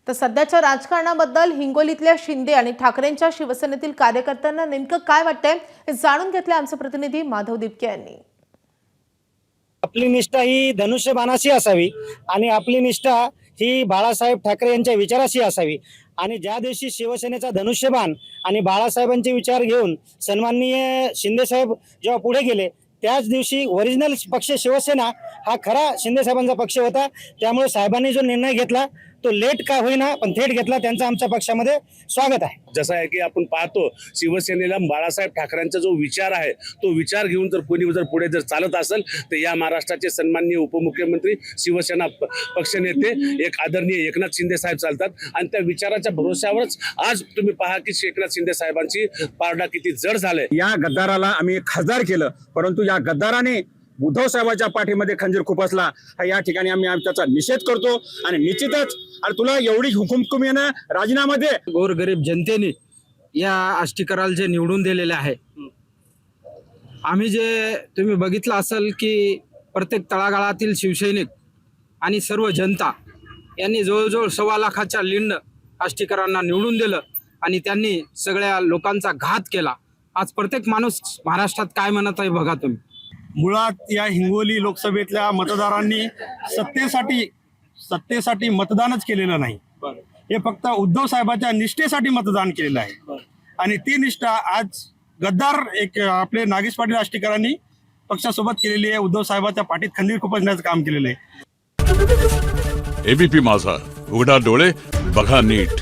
तर सध्याच्या राजकारणाबद्दल हिंगोलीतल्या शिंदे आणि ठाकरेंच्या शिवसेनेतील कार्यकर्त्यांना नेमकं काय वाटतंय हे जाणून घेतले आमचे प्रतिनिधी माधव दिपके यांनी। आपली निष्ठा ही धनुष्यबाणाशी असावी आणि आपली निष्ठा ही बाळासाहेब ठाकरे यांच्या विचाराशी असावी आणि ज्या दिवशी शिवसेनेचा धनुष्यबाण आणि बाळासाहेबांचे विचार घेऊन सन्माननीय शिंदे साहेब जेव्हा पुढे गेले त्याच दिवशी ओरिजिनल पक्ष शिवसेना हा खरा शिंदे साहेबांचा पक्ष होता। त्यामुळे साहेबांनी जो निर्णय घेतला तो लेट का होईना पण थेट घेतला, त्यांचं आमच्या पक्षामध्ये स्वागत आहे। जसं आहे की आपण पाहतो शिवसेनेला बाळासाहेब ठाकरेंचा जो विचार आहे तो विचार घेऊन जर कोणी जर पुढे जर चालत असेल तर या महाराष्ट्राचे सन्माननीय उपमुख्यमंत्री शिवसेना पक्षनेते एक आदरणीय एकनाथ शिंदे साहेब चालतात आणि त्या विचाराच्या भरोश्यावरच आज तुम्ही पहा की एकनाथ शिंदे साहेबांची पारडा किती जड झाले। या गद्दाराला आम्ही खासदार केलं, परंतु या गद्दाराने उद्धव साहेबांच्या पाठीमध्ये खंजीर खुपसला। या ठिकाणी आम्ही त्याचा निषेध करतो आणि निश्चितच आणि तुला एवढी हुकुमकुमीनं राजीनामा दे। गोरगरीब जनतेने या आष्टीकराला जे निवडून दिलेले आहे, आम्ही जे तुम्ही बघितलं असेल की प्रत्येक तळागाळातील शिवसैनिक आणि सर्व जनता यांनी जवळजवळ 1.25 लाखाच्या लीडनं आष्टीकरांना निवडून दिलं आणि त्यांनी सगळ्या लोकांचा घात केला। आज प्रत्येक माणूस महाराष्ट्रात काय म्हणत आहे बघा तुम्ही। मुळात या हिंगोली लोकसभेतल्या मतदारांनी सत्तेसाठी मतदानच केलेलं नाही, हे फक्त उद्धव साहेबांच्या निष्ठेसाठी मतदान केलेलं आहे आणि ती निष्ठा आज गद्दार एक आपले नागेश पाटील आष्टीकरांनी पक्षासोबत केलेली आहे। उद्धव साहेबांच्या पाठीत खंजीर खुपसण्याचं काम केलेलं आहे। एबीपी माझा, उघडा डोळे बघा नीट।